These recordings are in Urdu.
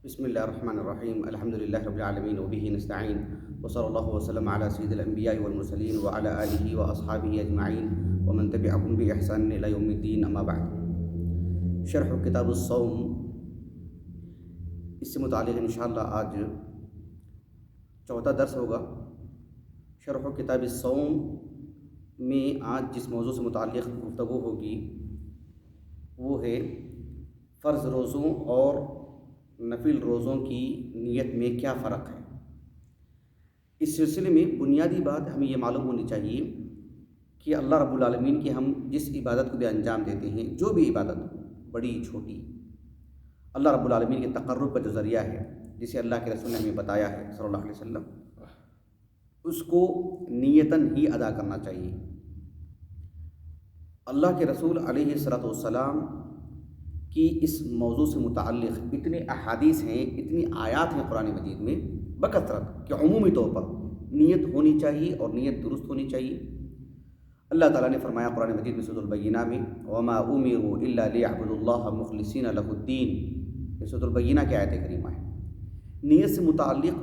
بسم الله الرحمن الرحيم الحمد لله رب العالمين وبه نستعين وصلى الله وسلم على سيد الأنبياء والمرسلين وعلى آله وأصحابه أجمعين ومن تبعهم بإحسان إلى يوم الدين أما بعد شرح کتاب الصوم، اس سے متعلق انشاءاللہ آج چوتھا درس ہوگا۔ شرح کتاب الصوم میں آج جس موضوع سے متعلق گفتگو ہوگی وہ ہے فرض روزوں اور نفل روزوں کی نیت میں کیا فرق ہے۔ اس سلسلے میں بنیادی بات ہمیں یہ معلوم ہونی چاہیے کہ اللہ رب العالمین کی ہم جس عبادت کو بھی انجام دیتے ہیں، جو بھی عبادت ہو بڑی چھوٹی، اللہ رب العالمین کے تقرب کا جو ذریعہ ہے، جسے اللہ کے رسول نے ہمیں بتایا ہے صلی اللہ علیہ وسلم، اس کو نیتاً ہی ادا کرنا چاہیے۔ اللہ کے رسول علیہ الصلوۃ والسلام کی اس موضوع سے متعلق اتنے احادیث ہیں، اتنی آیات ہیں قرآن مجید میں بکثرت کہ عمومی طور پر نیت ہونی چاہیے اور نیت درست ہونی چاہیے۔ اللہ تعالیٰ نے فرمایا قرآن مجید میں سورۃ البینہ میں وما امروا الا لیعبدوا اللہ مخلصین لہ الدین، یہ سورۃ البینہ کی آیت کریمہ ہے۔ نیت سے متعلق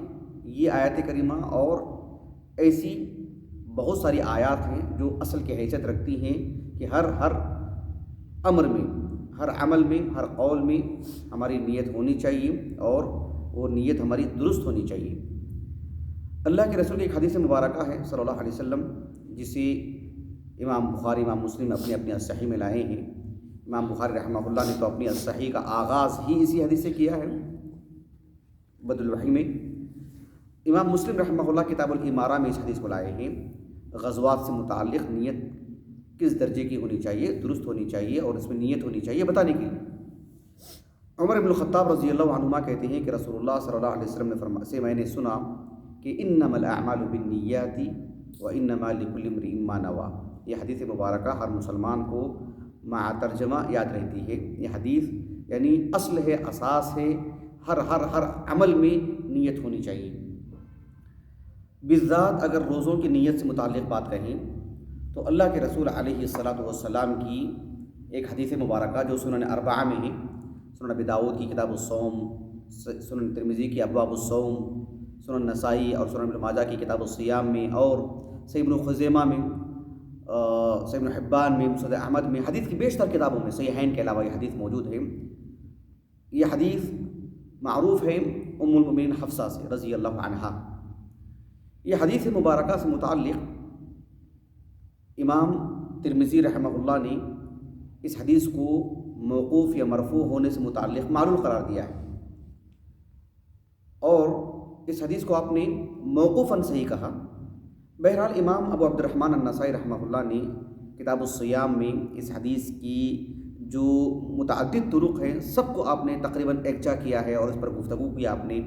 یہ آیت کریمہ اور ایسی بہت ساری آیات ہیں جو اصل کی حیثیت رکھتی ہیں کہ ہر امر میں، ہر عمل میں، ہر قول میں ہماری نیت ہونی چاہیے اور وہ نیت ہماری درست ہونی چاہیے۔ اللہ کے رسول کی ایک حدیث مبارکہ ہے صلی اللہ علیہ وسلم، جسے امام بخاری، امام مسلم اپنی الصحیح میں لائے ہیں۔ امام بخاری رحمہ اللہ نے تو اپنی الصحیح کا آغاز ہی اسی حدیث سے کیا ہے بدء الوحی میں۔ امام مسلم رحمہ اللہ کتاب الامارہ میں اس حدیث کو لائے ہیں۔ غزوات سے متعلق نیت کس درجے کی ہونی چاہیے، درست ہونی چاہیے اور اس میں نیت ہونی چاہیے بتانے کے لیے عمر بن الخطاب رضی اللہ عنہما کہتے ہیں کہ رسول اللہ صلی اللہ علیہ وسلم سے میں نے سنا کہ انما الاعمال بالنیات وانما لکل امرئ ما نوى۔ یہ حدیث مبارکہ ہر مسلمان کو مع ترجمہ یاد رہتی ہے۔ یہ حدیث یعنی اصل ہے، اساس ہے، ہر عمل میں نیت ہونی چاہیے۔ بالذات اگر روزوں کی نیت سے متعلق بات کہیں تو اللہ کے رسول علیہ الصلوۃ والسلام کی ایک حدیث مبارکہ جو سنن اربعہ میں ہے، سنن ابی داؤد کی کتاب الصوم، سنن ترمذی کی ابواب الصوم، سنن نسائی اور سنن ابن ماجہ کی کتاب الصیام میں، اور صحیح ابن خزیمہ میں، صحیح ابن حبان میں، مسند احمد میں، حدیث کی بیشتر کتابوں میں صحیحین کے علاوہ یہ حدیث موجود ہے۔ یہ حدیث معروف ہے ام المؤمنین حفصہ سے رضی اللہ عنہا۔ یہ حدیث مبارکہ سے متعلق امام ترمذی رحمہ اللہ نے اس حدیث کو موقوف یا مرفوع ہونے سے متعلق معلول قرار دیا ہے، اور اس حدیث کو آپ نے موقوفاً صحیح کہا۔ بہرحال امام ابو عبد الرحمن النسائی رحمہ اللہ نے کتاب الصیام میں اس حدیث کی جو متعدد طرق ہیں سب کو آپ نے تقریباً یکجا کیا ہے اور اس پر گفتگو کی آپ نے۔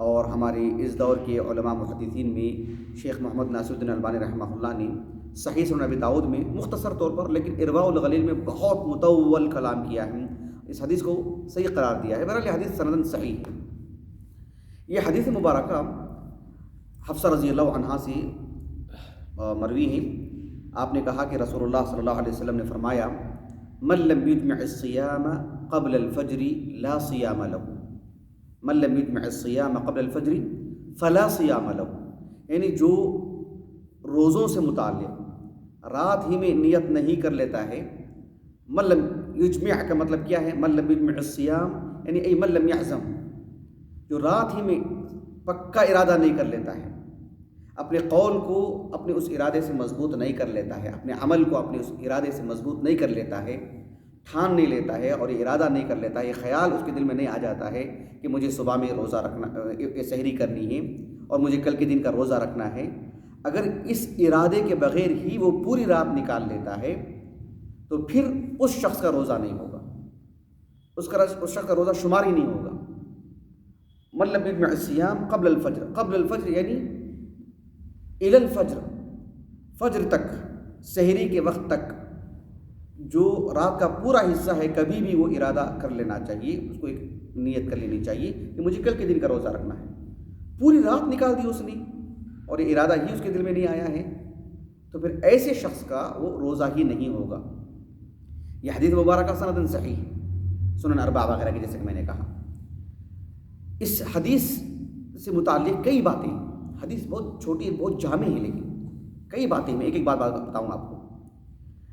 اور ہمارے اس دور کے علماء محدثین میں شیخ محمد ناصر الدین البانی رحمہ اللہ نے صحیح سنن ابی داؤد میں مختصر طور پر لیکن ارواء الغلیل میں بہت مطول کلام کیا ہے، اس حدیث کو صحیح قرار دیا ہے۔ بہرحال یہ حدیث سندن صحیح ہے۔ یہ حدیث مبارکہ حفصہ رضی اللہ عنہا سے مروی ہے۔ آپ نے کہا کہ رسول اللہ صلی اللہ علیہ وسلم نے فرمایا من لم یجمع الصیام قبل الفجر لا صیام له، من لم یجمع الصیام قبل الفجر فلا صیام له، یعنی جو روزوں سے متعلق رات ہی میں نیت نہیں کر لیتا ہے، من لم یجمع کا مطلب کیا ہے، من لم یجمع الصیام یعنی ای من لم یعزم، جو رات ہی میں پکا ارادہ نہیں کر لیتا ہے، اپنے قول کو اپنے اس ارادے سے مضبوط نہیں کر لیتا ہے، اپنے عمل کو اپنے اس ارادے سے مضبوط نہیں کر لیتا ہے، ٹھان نہیں لیتا ہے اور یہ ارادہ نہیں کر لیتا ہے، یہ خیال اس کے دل میں نہیں آ جاتا ہے کہ مجھے صبح میں روزہ رکھنا، سحری کرنی ہے اور مجھے کل کے دن کا روزہ رکھنا ہے، اگر اس ارادے کے بغیر ہی وہ پوری رات نکال لیتا ہے تو پھر اس شخص کا روزہ نہیں ہوگا، اس شخص کا روزہ شمار ہی نہیں ہوگا۔ من لم یجمع الصیام قبل الفجر، قبل الفجر یعنی الی الفجر، فجر تک، سحری کے وقت تک، جو رات کا پورا حصہ ہے کبھی بھی وہ ارادہ کر لینا چاہیے، اس کو ایک نیت کر لینی چاہیے کہ مجھے کل کے دن کا روزہ رکھنا ہے۔ پوری رات نکال دی اس نے اور یہ ارادہ ہی اس کے دل میں نہیں آیا ہے تو پھر ایسے شخص کا وہ روزہ ہی نہیں ہوگا۔ یہ حدیث مبارکہ سندن صحیح، سنن اربعہ وغیرہ کی جیسے کہ میں نے کہا۔ اس حدیث سے متعلق کئی باتیں، حدیث بہت چھوٹی بہت جامع ہے، لیکن کئی باتیں میں ایک ایک بات بتاؤں آپ کو۔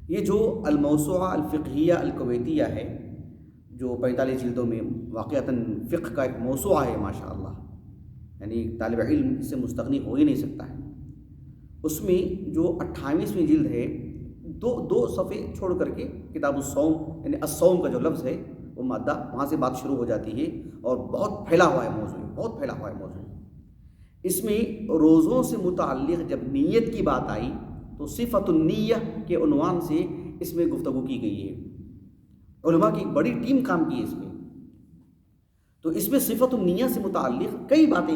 یہ جو الموسوعہ الفقہیہ الکویتیہ ہے، جو 45 جلدوں میں واقعتاً فقہ کا ایک موسوعہ ہے ماشاء اللہ، یعنی طالب علم اس سے مستغنی ہو ہی نہیں سکتا ہے، اس میں جو 28ویں جلد ہے، دو صفحے چھوڑ کر کے کتاب الصوم، یعنی الصوم کا جو لفظ ہے وہ مادہ، وہاں سے بات شروع ہو جاتی ہے، اور بہت پھیلا ہوا ہے موضوع، بہت پھیلا ہوا ہے موضوع۔ اس میں روزوں سے متعلق جب نیت کی بات آئی تو صفت النیہ کے عنوان سے اس میں گفتگو کی گئی ہے، علماء کی بڑی ٹیم کام کی ہے اس میں۔ تو اس میں صفت النیہ سے متعلق کئی باتیں،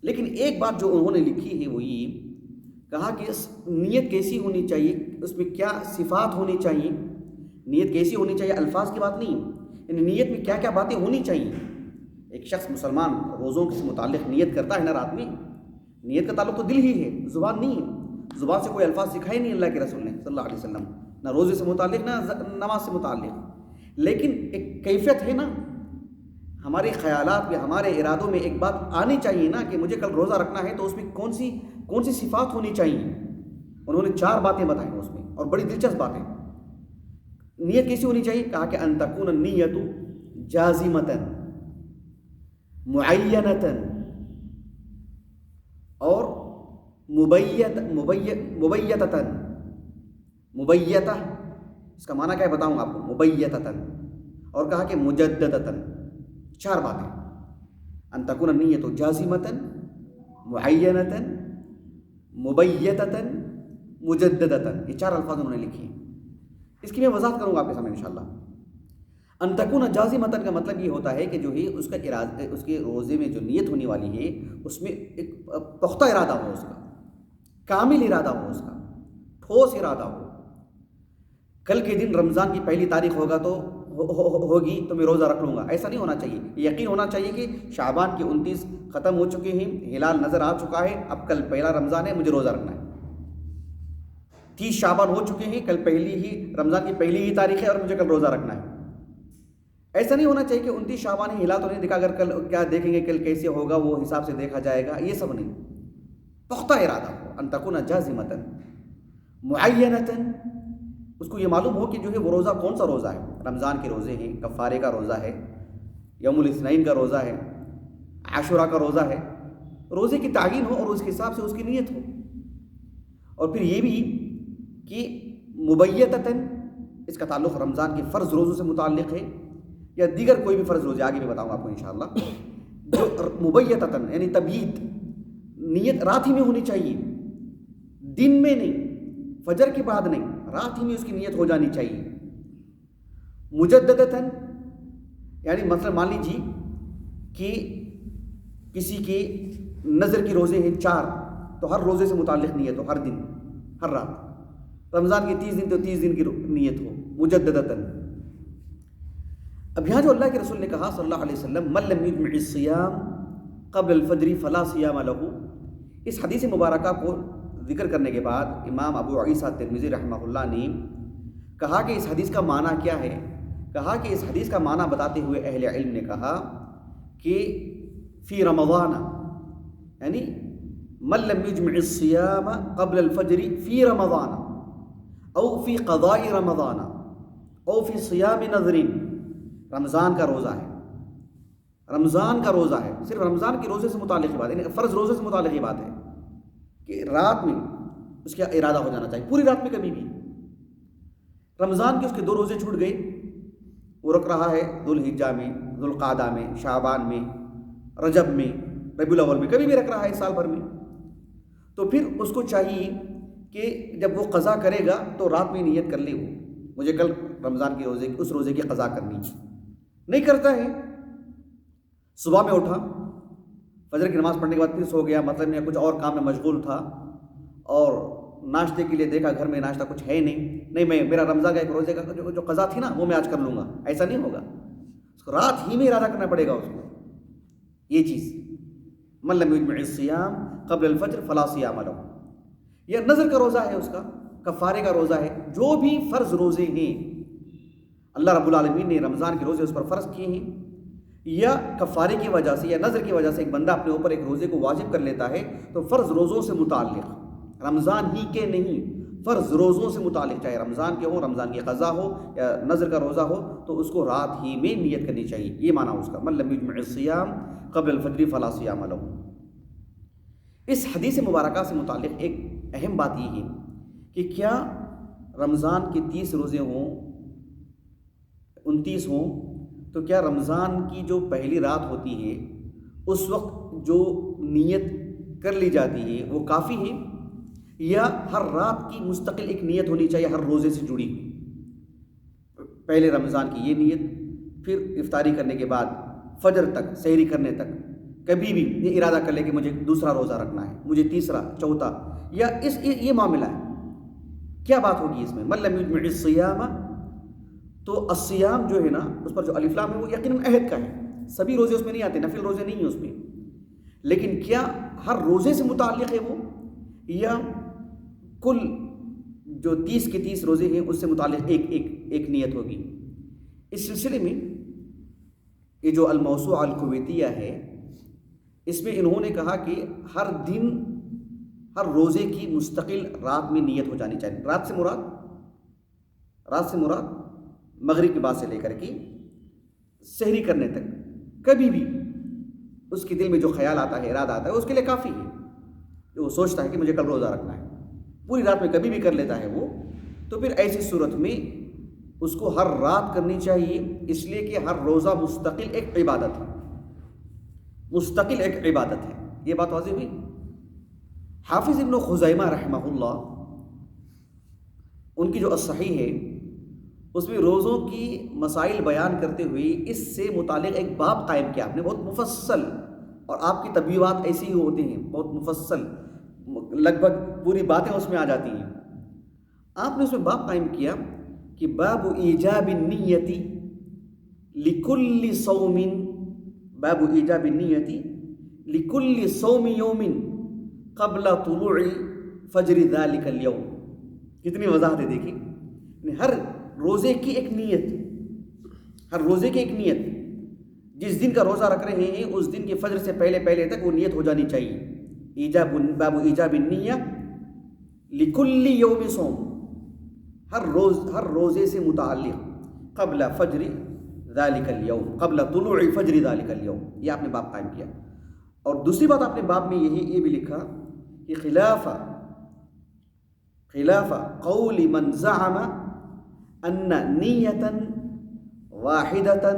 لیکن ایک بات جو انہوں نے لکھی ہے وہ یہ کہا کہ نیت کیسی ہونی چاہیے، اس میں کیا صفات ہونی چاہیے، نیت کیسی ہونی چاہیے، الفاظ کی بات نہیں، یعنی نیت میں کیا کیا باتیں ہونی چاہیے۔ ایک شخص مسلمان روزوں سے متعلق نیت کرتا ہے نا رات میں، نیت کا تعلق تو دل ہی ہے، زبان نہیں ہے، زبان سے کوئی الفاظ سکھائے نہیں اللہ کے رسول نے صلی اللہ علیہ وسلم، نہ روزے سے متعلق نہ نماز سے متعلق، لیکن ایک کیفیت ہے نا، ہمارے خیالات میں ہمارے ارادوں میں ایک بات آنی چاہیے نا کہ مجھے کل روزہ رکھنا ہے، تو اس میں کون سی صفات ہونی چاہیے۔ انہوں نے 4 باتیں بتائیں اس میں، اور بڑی دلچسپ باتیں۔ نیت کیسی ہونی چاہیے، کہا کہ ان تکون النیت جازمۃ معینۃ اور مبیتہ، اس کا معنی کیا ہے بتاؤں آپ کو، مبیتۃ، اور کہا کہ مجددۃ۔ 4 باتیں، ان تکون النیت جازمۃ معینۃ مبیتۃ مجددۃ، یہ 4 الفاظ انہوں نے لکھے ہیں۔ اس کی میں وضاحت کروں گا آپ کے سامنے انشاءاللہ۔ ان تکون جازمۃ کا مطلب یہ ہوتا ہے کہ جو ہے اس کا ارادہ، اس کے روزے میں جو نیت ہونے والی ہے اس میں ایک پختہ ارادہ ہو، اس کا کامل ارادہ ہو، اس کا ٹھوس ارادہ ہو۔ کل کے دن رمضان کی پہلی تاریخ ہوگا تو ہوگی تو میں روزہ رکھ لوں گا، ایسا نہیں ہونا چاہیے۔ یقین ہونا چاہیے کہ شعبان کے 29 ختم ہو چکے ہیں، ہلال نظر آ چکا ہے، اب کل پہلا رمضان ہے، مجھے روزہ رکھنا ہے۔ 30 شعبان ہو چکے ہیں، کل رمضان کی پہلی ہی تاریخ ہے اور مجھے کل روزہ رکھنا ہے۔ ایسا نہیں ہونا چاہیے کہ 29 شعبان ہے، ہلال تو نہیں دکھا، اگر کل کیا دیکھیں گے، کل کیسے ہوگا وہ حساب سے دیکھا جائے گا، یہ سب نہیں، پختہ ارادہ ہو۔ ان تکون جازمۃ معینۃ، اس کو یہ معلوم ہو کہ جو ہے وہ روزہ کون سا روزہ ہے، رمضان کے روزے ہیں، کفارے کا روزہ ہے، یوم الاثنین کا روزہ ہے، عاشوراء کا روزہ ہے، روزے کی تعیین ہو اور اس کے حساب سے اس کی نیت ہو۔ اور پھر یہ بھی کہ مبیتۃ، اس کا تعلق رمضان کے فرض روزوں سے متعلق ہے یا دیگر کوئی بھی فرض روزے، آگے بھی بتاؤں آپ کو انشاءاللہ۔ جو مبیتۃ یعنی تبییت، نیت رات ہی میں ہونی چاہیے، دن میں نہیں، فجر کے بعد نہیں، رات ہی میں اس کی نیت ہو جانی چاہیے۔ مجددۃ یعنی مثلا مان لیجیے کہ کسی کے نظر کے روزے ہیں 4، تو ہر روزے سے متعلق نیت ہو، ہر دن، ہر رات۔ رمضان کے 30 دن تو 30 دن کی نیت ہو، مجددۃ۔ اب یہاں جو اللہ کے رسول نے کہا صلی اللہ علیہ وسلم، من لم یجمع الصیام قبل الفجر فلا صیام لہ، اس حدیث مبارکہ کو ذکر کرنے کے بعد امام ابو عیسیٰ ترمذی رحمہ اللہ نے کہا کہ اس حدیث کا معنی کیا ہے، کہا کہ اس حدیث کا معنی بتاتے ہوئے اہل علم نے کہا کہ فی رمضان، یعنی من لم یجمع الصیام قبل الفجر فی رمضان او فی قضاء رمضان او فی صیام نذر، رمضان کا روزہ ہے، رمضان کا روزہ ہے، صرف رمضان کے روزے سے متعلق ہی بات ہے، یعنی فرض روزے سے متعلق ہی بات ہے کہ رات میں اس کا ارادہ ہو جانا چاہیے، پوری رات میں کبھی بھی۔ رمضان کے اس کے 2 روزے چھوٹ گئے، وہ رکھ رہا ہے ذوالحجہ میں، ذوالقعدہ میں، شعبان میں، رجب میں، ربیع الاول میں، کبھی بھی رکھ رہا ہے سال بھر میں، تو پھر اس کو چاہیے کہ جب وہ قضا کرے گا تو رات میں نیت کر لے، وہ مجھے کل رمضان کے روزے اس روزے کی قضا کرنی، نہیں کرتا ہے، صبح میں اٹھا، فجر کی نماز پڑھنے کے بعد پھر سو گیا، مطلب میں کچھ اور کام میں مشغول تھا، اور ناشتے کے لیے دیکھا گھر میں ناشتہ کچھ ہے نہیں میں میرا رمضان کا ایک روزے کا جو قضا تھی نا وہ میں آج کر لوں گا، ایسا نہیں ہوگا، اس کو رات ہی میں ارادہ کرنا پڑے گا اس کو، یہ چیز من لم یجمع الصیام قبل الفجر فلا صیام لہ، یہ نذر کا روزہ ہے، اس کا کفارے کا روزہ ہے، جو بھی فرض روزے ہیں اللہ رب العالمین نے رمضان کے روزے اس پر فرض کیے ہیں، یا کفارے کی وجہ سے یا نظر کی وجہ سے ایک بندہ اپنے اوپر ایک روزے کو واجب کر لیتا ہے، تو فرض روزوں سے متعلق، رمضان ہی کے نہیں، فرض روزوں سے متعلق، چاہے رمضان کے ہوں، رمضان کی قضا ہو یا نظر کا روزہ ہو، تو اس کو رات ہی میں نیت کرنی چاہیے. یہ معنی اس کا، من لم یجمع الصیام قبل الفجر فلا صیام لہ. اس حدیث مبارکہ سے متعلق ایک اہم بات یہ ہے کہ کیا رمضان کے 30 روزے ہوں، 29 ہوں، تو کیا رمضان کی جو پہلی رات ہوتی ہے اس وقت جو نیت کر لی جاتی ہے وہ کافی ہے، یا ہر رات کی مستقل ایک نیت ہونی چاہیے ہر روزے سے جڑی ہوئی؟ پہلے رمضان کی یہ نیت، پھر افطاری کرنے کے بعد فجر تک، سحری کرنے تک کبھی بھی یہ ارادہ کر لے کہ مجھے دوسرا روزہ رکھنا ہے، مجھے تیسرا، چوتھا، یا یہ معاملہ ہے. کیا بات ہوگی اس میں؟ من لم یجمع الصیام، تو الصیام جو ہے نا، اس پر جو الف لام ہے وہ یقیناً عہد کا ہے، سبھی روزے اس میں نہیں آتے، نفل روزے نہیں ہیں اس میں. لیکن کیا ہر روزے سے متعلق ہے وہ، یا کل جو 30 کے 30 روزے ہیں اس سے متعلق ایک نیت ہوگی؟ اس سلسلے میں یہ جو الموسوعہ الکویتیہ ہے، اس میں انہوں نے کہا کہ ہر دن، ہر روزے کی مستقل رات میں نیت ہو جانی چاہیے. رات سے مراد مغرب کے بعد سے لے کر کے سحری کرنے تک کبھی بھی اس کے دل میں جو خیال آتا ہے، ارادہ آتا ہے، اس کے لیے کافی ہے. جو وہ سوچتا ہے کہ مجھے کل روزہ رکھنا ہے، پوری رات میں کبھی بھی کر لیتا ہے وہ، تو پھر ایسی صورت میں اس کو ہر رات کرنی چاہیے، اس لیے کہ ہر روزہ مستقل ایک عبادت ہے، مستقل ایک عبادت ہے. یہ بات واضح ہوئی. حافظ ابن خزیمہ رحمہ اللہ، ان کی جو الصحیح ہے اس میں روزوں کی مسائل بیان کرتے ہوئے اس سے متعلق ایک باب قائم کیا آپ نے، بہت مفصل، اور آپ کی طبیعات ایسی ہی ہوتی ہیں، بہت مفصل، لگ بھگ پوری باتیں اس میں آ جاتی ہیں. آپ نے اس میں باب قائم کیا کہ باب ایجاب النیت لکل صوم، باب ایجاب النیت لکل صوم یوم قبل طلوع فجر ذلک اليوم. کتنی وضاحت ہے دیکھیں. ہر روزے کی ایک نیت، ہر روزے کی ایک نیت، جس دن کا روزہ رکھ رہے ہیں اس دن کے فجر سے پہلے تک وہ نیت ہو جانی چاہیے. باب ایجاب النیہ لکل یوم صوم، ہر روزے سے متعلق قبل فجر ذالک اليوم، قبل طلوع فجر ذالک اليوم. یہ آپ نے باب قائم کیا. اور دوسری بات آپ نے باب میں یہ بھی لکھا کہ خلاف قول من زعم ان نیتا واحدتا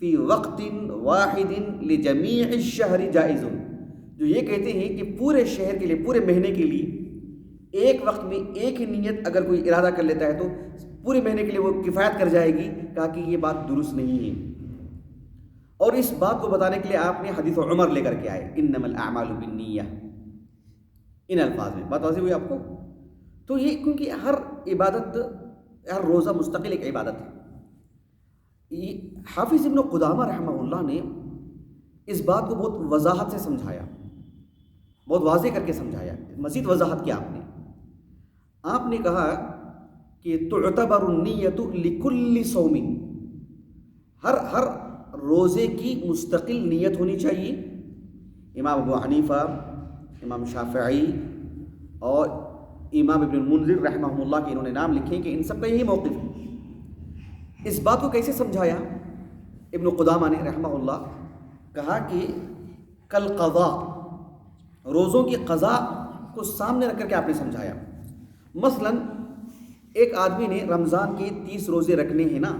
فی وقت واحد لجمیع الشہر جائز. جو یہ کہتے ہیں کہ پورے شہر کے لیے، پورے مہینے کے لیے ایک وقت میں ایک ہی نیت اگر کوئی ارادہ کر لیتا ہے تو پورے مہینے کے لیے وہ کفایت کر جائے گی. کہا کہ یہ بات درست نہیں ہے. اور اس بات کو بتانے کے لیے آپ نے حدیث عمر لے کر کے آئے، انما الاعمال بالنیہ، ان الفاظ میں. بات واضح ہوئی آپ کو. تو یہ کیونکہ ہر عبادت، ہر روزہ مستقل ایک عبادت ہے. حافظ ابن قدامہ رحمہ اللہ نے اس بات کو بہت وضاحت سے سمجھایا، بہت واضح کر کے سمجھایا. مزید وضاحت کیا آپ نے کہا کہ تعتبر النیت لکل صوم، ہر روزے کی مستقل نیت ہونی چاہیے. امام ابو حنیفہ، امام شافعی اور امام ابن المنذر رحمہ اللہ کے انہوں نے نام لکھے کہ ان سب کا یہی موقف ہے. اس بات کو کیسے سمجھایا ابن قدامہ نے رحمہ اللہ؟ کہا کہ کل قضاء، روزوں کی قضاء کو سامنے رکھ کر کے آپ نے سمجھایا. مثلا ایک آدمی نے رمضان کے 30 روزے رکھنے ہیں نا،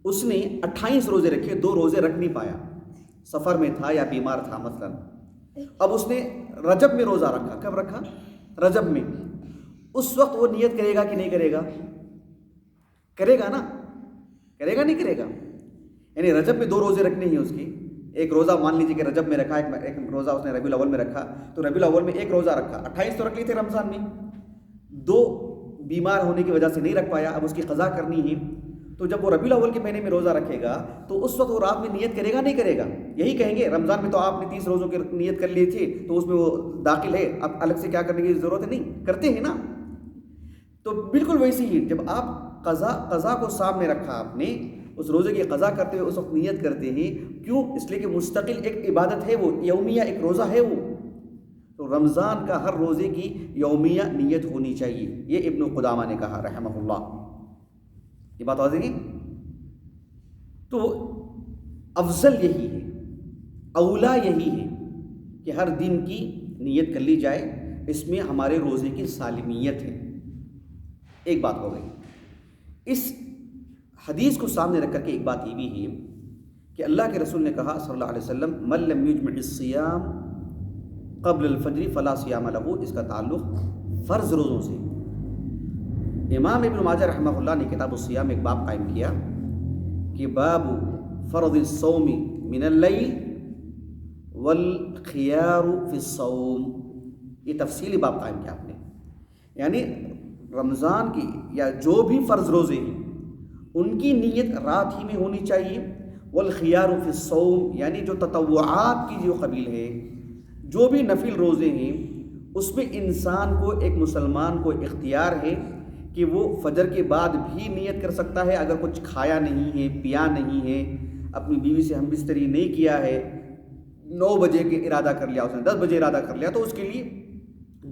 اس نے 28 روزے رکھے، 2 روزے رکھ نہیں پایا، سفر میں تھا یا بیمار تھا مثلا. اب اس نے رجب میں روزہ رکھا. کب رکھا؟ رجب میں. اس وقت وہ نیت کرے گا کہ نہیں کرے گا؟ کرے گا نا، کرے گا نہیں کرے گا؟ یعنی رجب میں 2 روزے رکھنے ہیں اس کی. ایک روزہ مان لیجیے کہ رجب میں رکھا، ایک روزہ اس نے ربیع الاول میں رکھا، تو ربیع الاول میں ایک روزہ رکھا. 28 تو رکھ لیے تھے رمضان میں، 2 بیمار ہونے کی وجہ سے نہیں رکھ پایا، اب اس کی قضا کرنی ہے. تو جب وہ ربیع الاول کے مہینے میں روزہ رکھے گا تو اس وقت وہ رات میں نیت کرے گا نہیں کرے گا؟ یہی کہیں گے رمضان میں تو آپ نے 30 روزوں کی نیت کر لی تھی تو اس میں وہ داخل ہے، اب الگ سے کیا کرنے کی ضرورت ہے؟ نہیں کرتے ہیں نا. تو بالکل ویسے ہی جب آپ قضا کو سامنے رکھا آپ نے، اس روزے کی قضا کرتے ہوئے اس وقت نیت کرتے ہیں. کیوں؟ اس لیے کہ مستقل ایک عبادت ہے، وہ یومیہ ایک روزہ ہے وہ. تو رمضان کا ہر روزے کی یومیہ نیت ہونی چاہیے. یہ ابن قدامہ نے کہا رحمہ اللہ. یہ بات واضح ہے. تو افضل یہی ہے، اولا یہی ہے کہ ہر دن کی نیت کر لی جائے. اس میں ہمارے روزے کی سالمیت ہے. ایک بات ہو گئی. اس حدیث کو سامنے رکھ کر کے ایک بات یہ بھی ہے کہ اللہ کے رسول نے کہا صلی اللہ علیہ وسلم من لم یجمع الصیام قبل الفجر فلا صیام لہ. اس کا تعلق فرض روزوں سے. امام ابن ماجہ رحمہ اللہ نے کتاب الصیام میں ایک باب قائم کیا کہ باب فرض الصوم من اللیل والخیار فی الصوم. یہ تفصیلی باب قائم کیا آپ نے. یعنی رمضان کی یا جو بھی فرض روزے ہیں ان کی نیت رات ہی میں ہونی چاہیے. والخیار فی الصوم یعنی جو تطوعات کی جو قبیل ہے، جو بھی نفل روزے ہیں، اس میں انسان کو، ایک مسلمان کو اختیار ہے کہ وہ فجر کے بعد بھی نیت کر سکتا ہے. اگر کچھ کھایا نہیں ہے، پیا نہیں ہے، اپنی بیوی سے ہم بستری نہیں کیا ہے، 9 بجے کے ارادہ کر لیا، اس نے 10 بجے ارادہ کر لیا، تو اس کے لیے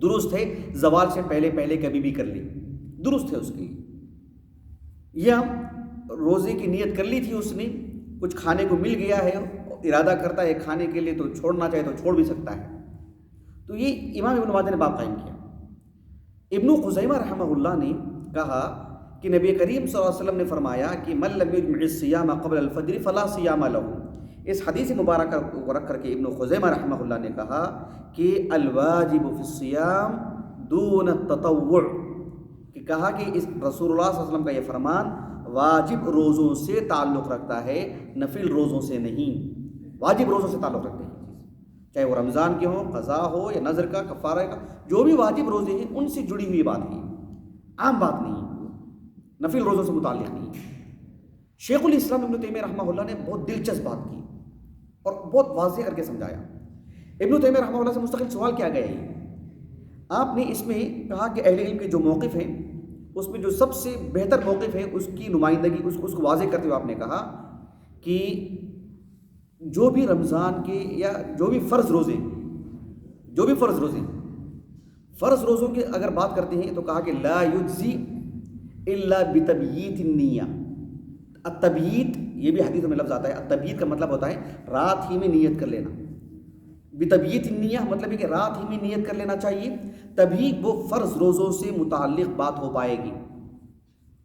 درست ہے زوال سے پہلے پہلے کبھی بھی کر لی، درست ہے اس کے لیے. یا روزے کی نیت کر لی تھی اس نے، کچھ کھانے کو مل گیا ہے، ارادہ کرتا ہے کھانے کے لیے تو چھوڑنا چاہے تو چھوڑ بھی سکتا ہے. تو یہ امام ابن ماجہ نے باب قائم کیا. ابن خزیمہ رحمہ اللہ نے کہا کہ نبی کریم صلی اللہ علیہ وسلم نے فرمایا کہ من لم یجمع الصیام قبل الفجر فلا صیام لہ. اس حدیث مبارکہ کو رکھ کر کے ابن خزیمہ رحمہ اللہ نے کہا کہ الواجب فی الصیام دون التطوع، کہ کہا کہ اس رسول اللہ صلی اللہ علیہ وسلم کا یہ فرمان واجب روزوں سے تعلق رکھتا ہے، نفل روزوں سے نہیں. واجب روزوں سے تعلق رکھتے ہیں، چاہے وہ رمضان کے ہوں، قضا ہو یا نذر کا، کفارہ کا، جو بھی واجب روزے ہیں ان سے جڑی ہوئی بات ہے، عام بات نہیں ہے، نفل روزوں سے متعلق نہیں ہے. شیخ الاسلام ابن تیمیہ رحمہ اللہ نے بہت دلچسپ بات کی اور بہت واضح کر کے سمجھایا. ابن تیمیہ رحمہ اللہ سے مستقل سوال کیا گیا ہے. آپ نے اس میں کہا کہ اہل علم کے جو موقف ہیں اس میں جو سب سے بہتر موقف ہے اس کی نمائندگی، اس کو واضح کرتے ہوئے آپ نے کہا کہ جو بھی رمضان کے یا جو بھی فرض روزے، فرض روزوں کی اگر بات کرتے ہیں تو کہا کہ لا یجزی الا بتبییت النیہ. التبییت یہ بھی حدیث میں لفظ آتا ہے. التبییت کا مطلب ہوتا ہے رات ہی میں نیت کر لینا. بتبییت النیہ مطلب ہے کہ رات ہی میں نیت کر لینا چاہیے، تبھی وہ فرض روزوں سے متعلق بات ہو پائے گی،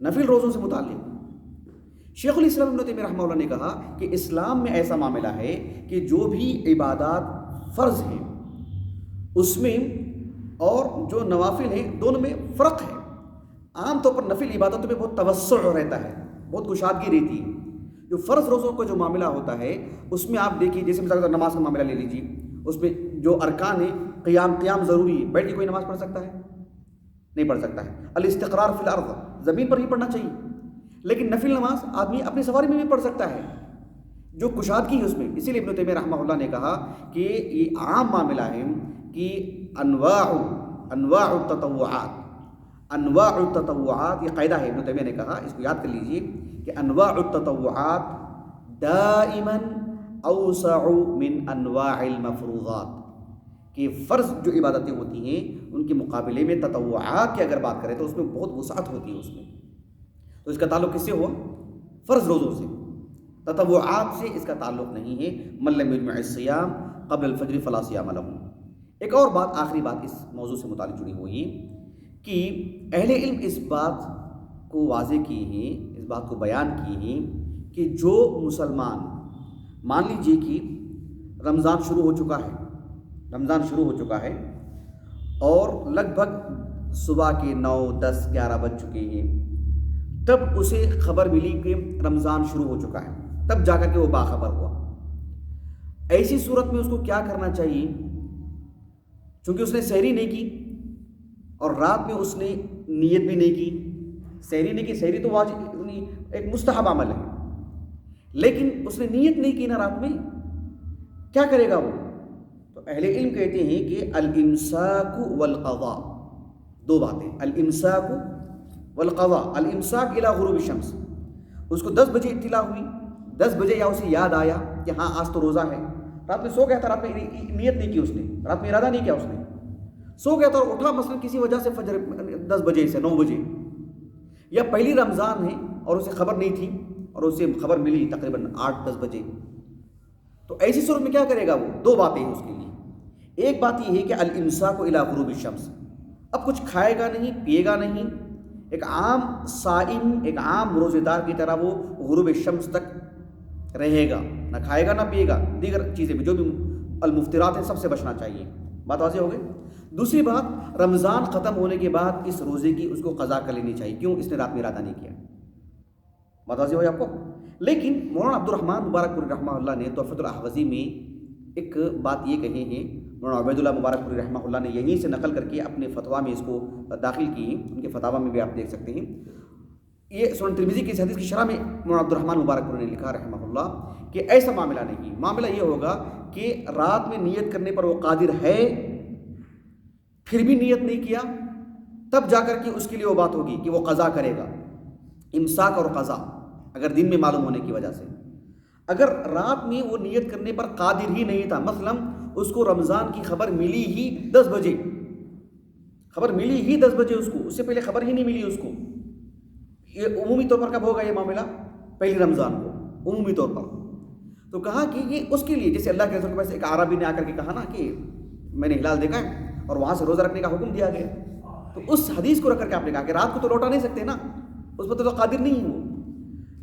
نفل روزوں سے متعلق. شیخ الاسلام ابن تیمیہ رحمہ اللہ نے کہا کہ اسلام میں ایسا معاملہ ہے کہ جو بھی عبادات فرض ہیں اس میں اور جو نوافل ہیں دونوں میں فرق ہے. عام طور پر نفل عبادتوں میں بہت توسع رہتا ہے، بہت کشادگی رہتی ہے. جو فرض روزوں کا جو معاملہ ہوتا ہے اس میں آپ دیکھیے، جیسے مثال نماز کا معاملہ لے لیجیے، اس میں جو ارکان ہیں، قیام ضروری ہے. بیٹھ کے کوئی نماز پڑھ سکتا ہے؟ نہیں پڑھ سکتا ہے. الاستقرار فی الارض، زمین پر ہی پڑھنا چاہیے. لیکن نفل نماز آدمی اپنی سواری میں بھی پڑھ سکتا ہے، جو کشادگی ہے اس میں. اسی لیے ابن تیمیہ رحمہ اللہ نے کہا کہ یہ عام معاملہ ہے کہ انواع التطوعات، یہ قاعدہ ہے ابن تیمیہ نے کہا، اس کو یاد کر لیجئے کہ انواع التطوعات دائما اوسع من انواع المفروضات، کہ فرض جو عبادتیں ہوتی ہیں ان کے مقابلے میں تطوعات کی اگر بات کریں تو اس میں بہت وسعت ہوتی ہے اس میں. تو اس کا تعلق کس سے ہوا؟ فرض روزوں سے. تطوعات سے اس کا تعلق نہیں ہے. من لم یجمع الصیام قبل الفجر فلا صیام لہ. ایک اور بات، آخری بات اس موضوع سے متعلق جڑی ہوئی کہ اہل علم اس بات کو واضح کیے ہیں، اس بات کو بیان کیے ہیں کہ جو مسلمان، مان لیجیے کہ رمضان شروع ہو چکا ہے اور لگ بھگ صبح کے 9، 10، 11 بج چکے ہیں، تب اسے خبر ملی کہ رمضان شروع ہو چکا ہے، تب جا کر کے وہ باخبر ہوا. ایسی صورت میں اس کو کیا کرنا چاہیے؟ چونکہ اس نے سحری نہیں کی اور رات میں اس نے نیت بھی نہیں کی. سحری نہیں کی، سحری تو واجب ایک مستحب عمل ہے، لیکن اس نے نیت نہیں کی نا رات میں، کیا کرے گا وہ؟ تو اہل علم کہتے ہیں کہ الامساک والقضاء، دو باتیں، الامساک والقضاء. الامساک الی غروب الشمس، اس کو 10 بجے اطلاع ہوئی، 10 بجے یا اسے یاد آیا کہ ہاں آج تو روزہ ہے، رات میں سو گیا تھا، رات میں نیت نہیں کی اس نے، رات میں ارادہ نہیں کیا اس نے، سو گیا تھا اور اٹھا مثلا کسی وجہ سے فجر 10 بجے سے 9 بجے، یا پہلی رمضان ہے اور اسے خبر نہیں تھی اور اسے خبر ملی تقریباً 8-10 بجے، تو ایسی صورت میں کیا کرے گا وہ؟ 2 باتیں ہیں اس کے لیے۔ ایک بات یہ ہے کہ الامساک الی غروب الشمس، اب کچھ کھائے گا نہیں، پیے گا نہیں، ایک عام صائم، ایک عام روزے دار کی طرح وہ غروب الشمس تک رہے گا، نہ کھائے گا نہ پیے گا، دیگر چیزیں بھی جو بھی المفترات ہیں سب سے بچنا چاہیے۔ بات واضح ہو گئی؟ دوسری بات، رمضان ختم ہونے کے بعد اس روزے کی اس کو قضا کر لینی چاہیے، کیوں؟ اس نے رات میں ارادہ نہیں کیا۔ بات واضح ہوئی آپ کو؟ لیکن مولانا عبد الرحمن مبارک پوری رحمہ اللہ نے تحفۃ الاحوذی میں ایک بات یہ کہی ہے، مولانا عبید اللہ مبارک پوری رحمہ اللہ نے یہیں سے نقل کر کے اپنے فتویٰ میں اس کو داخل کی ہیں، ان کے فتاویٰ میں بھی آپ دیکھ سکتے ہیں۔ یہ سنن ترمذی کی اس حدیث کی شرح میں مولانا عبد الرحمن مبارک پوری نے لکھا رحمہ اللہ کہ ایسا معاملہ نہیں، معاملہ یہ ہوگا کہ رات میں نیت کرنے پر وہ قادر ہے، پھر بھی نیت نہیں کیا، تب جا کر کے اس کے لیے وہ بات ہوگی کہ وہ قضا کرے گا، امساک اور قضا، اگر دن میں معلوم ہونے کی وجہ سے۔ اگر رات میں وہ نیت کرنے پر قادر ہی نہیں تھا، مثلا اس کو رمضان کی خبر ملی ہی 10 بجے، خبر ملی ہی 10 بجے، اس سے پہلے خبر ہی نہیں ملی اس کو، یہ عمومی طور پر کب ہوگا یہ معاملہ؟ پہلی رمضان کو عمومی طور پر۔ تو کہا کہ یہ اس کے لیے، جیسے اللہ کے رسول کے پاس ایک عربی نے آ کر کے کہا نا کہ میں نے ہلال دیکھا ہے اور وہاں سے روزہ رکھنے کا حکم دیا گیا، تو اس حدیث کو رکھ کر کے آپ نے کہا کہ رات کو تو لوٹا نہیں سکتے نا، اس پر تو قادر نہیں ہے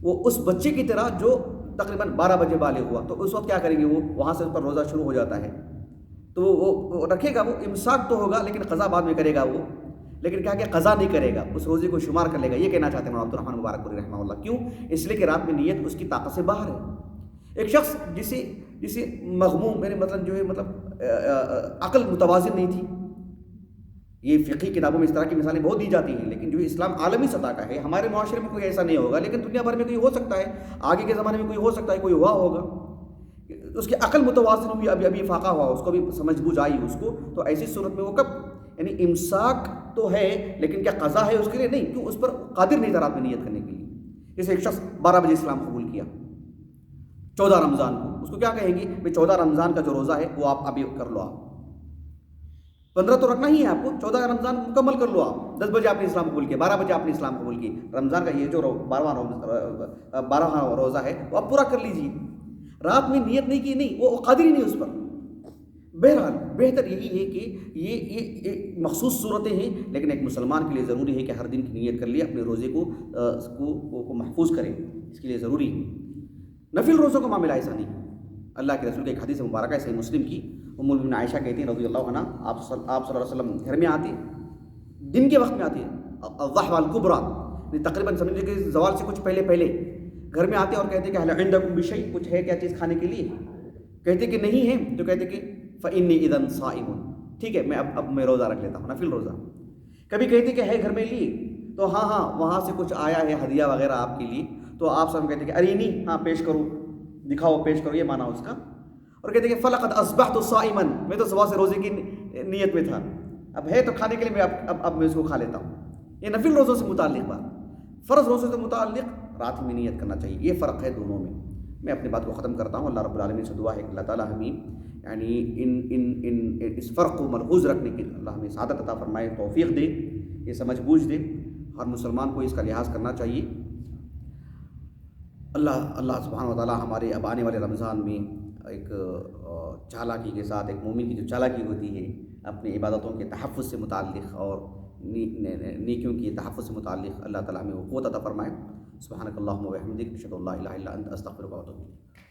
وہ اس بچے کی طرح جو تقریباً 12 بجے بالغ ہوا، تو اس وقت کیا کریں گے وہ؟ وہاں سے اس پر روزہ شروع ہو جاتا ہے، تو وہ رکھے گا، وہ امساک تو ہوگا لیکن قضا بعد میں کرے گا وہ، لیکن کیا کہ قضا نہیں کرے گا، اس روزے کو شمار کر لے گا۔ یہ کہنا چاہتے ہیں مولانا عبد الرحمن مبارک پوری رحمہ اللہ، کیوں؟ اس لیے کہ رات میں نیت اس کی طاقت سے باہر ہے۔ ایک شخص جسے مغموم، میرے مطلب جو ہے مطلب عقل متوازن نہیں تھی، یہ فقہی کتابوں میں اس طرح کی مثالیں بہت دی جاتی ہیں، لیکن جو اسلام عالمی سطح کا ہے، ہمارے معاشرے میں کوئی ایسا نہیں ہوگا، لیکن دنیا بھر میں کوئی ہو سکتا ہے، آگے کے زمانے میں کوئی ہو سکتا ہے، کوئی ہوا ہوگا، اس کی عقل متوازن ہوئی، ابھی فاقہ ہوا، اس کو بھی سمجھ بوجھ آئی اس کو، تو ایسی صورت میں وہ کب، یعنی امساک تو ہے لیکن کیا قضا ہے اس کے لیے؟ نہیں، کیوں؟ اس پر قادر نہیں تھا رات میں نیت کرنے کے لیے۔ جیسے ایک شخص 12 بجے اسلام قبول کیا 14 رمضان کو، اس کو کیا کہیں گے؟ بھائی 14 رمضان کا جو روزہ ہے وہ آپ ابھی کر لو، آپ 15 تو رکھنا ہی ہے آپ کو، 14 رمضان مکمل کر لو آپ۔ 10 بجے آپ نے اسلام قبول کیا، 12 بجے آپ نے اسلام قبول کی، رمضان کا یہ جو 12واں روزہ ہے وہ آپ پورا کر لیجیے۔ رات میں نیت نہیں کی، نہیں، وہ قادر ہی نہیں اس پر۔ بہرحال بہتر یہی ہے کہ یہ مخصوص صورتیں ہیں، لیکن ایک مسلمان کے لیے ضروری ہے کہ ہر دن کی نیت کر لے، اپنے روزے کو محفوظ کرے، اس کے لیے ضروری ہے۔ نفل روزوں کا معاملہ ایسا نہیں۔ اللہ کے رسول کی ایک حدیث مبارکہ ہے صحیح مسلم کی، ام المؤمنین عائشہ کہتی ہیں رضی اللہ عنہ، آپ صلی اللہ علیہ وسلم گھر میں آتے، دن کے وقت میں آتے، الضحى الکبریٰ، تقریباً سمجھے کہ زوال سے کچھ پہلے گھر میں آتے اور کہتے کہ هل عندکم بشیء، کچھ ہے کیا چیز کھانے کے لیے؟ کہتے کہ نہیں ہے، تو کہتے کہ فإنی اذا صائم، ٹھیک ہے میں اب میں روزہ رکھ لیتا ہوں، نفل روزہ۔ کبھی کہتے کہ ہے گھر میں لیے، تو ہاں وہاں سے کچھ آیا ہے ہدیہ وغیرہ آپ کے لیے، تو آپ سب کہتے کہ ارینی، ہاں پیش کرو، دکھاؤ، پیش کرو، یہ معنی اس کا۔ اور کہتے کہ فلقد اصبحت صائما، میں تو صبح سے روزے کی نیت میں تھا، اب ہے تو کھانے کے لیے میں اب میں اس کو کھا لیتا ہوں۔ یہ نفل روزوں سے متعلق بات، فرض روزوں سے متعلق رات میں نیت کرنا چاہیے، یہ فرق ہے دونوں میں۔ میں اپنی بات کو ختم کرتا ہوں، اللہ رب العالمین سے دعا ہے کہ اللہ تعالیٰ ہمیں یعنی اس فرق کو ملحوظ رکھنے کی اللہ ہمیں سعادت عطا فرمائے، توفیق دے، یہ سمجھ بوجھ دے، ہر مسلمان کو اس کا لحاظ کرنا چاہیے۔ اللہ سبحانہ و تعالیٰ ہمارے اب آنے والے رمضان میں ایک چالاکی کے ساتھ، ایک مومن کی جو چالاکی ہوتی ہے اپنی عبادتوں کے تحفظ سے متعلق اور نیکیوں کے تحفظ سے متعلق، اللہ تعالیٰ ہمیں وہ قوت عطا فرمائے۔ سبحانک اللہم و بحمدک، اشہد ان لا الہ الا انت، استغفرک و اتوب الیک۔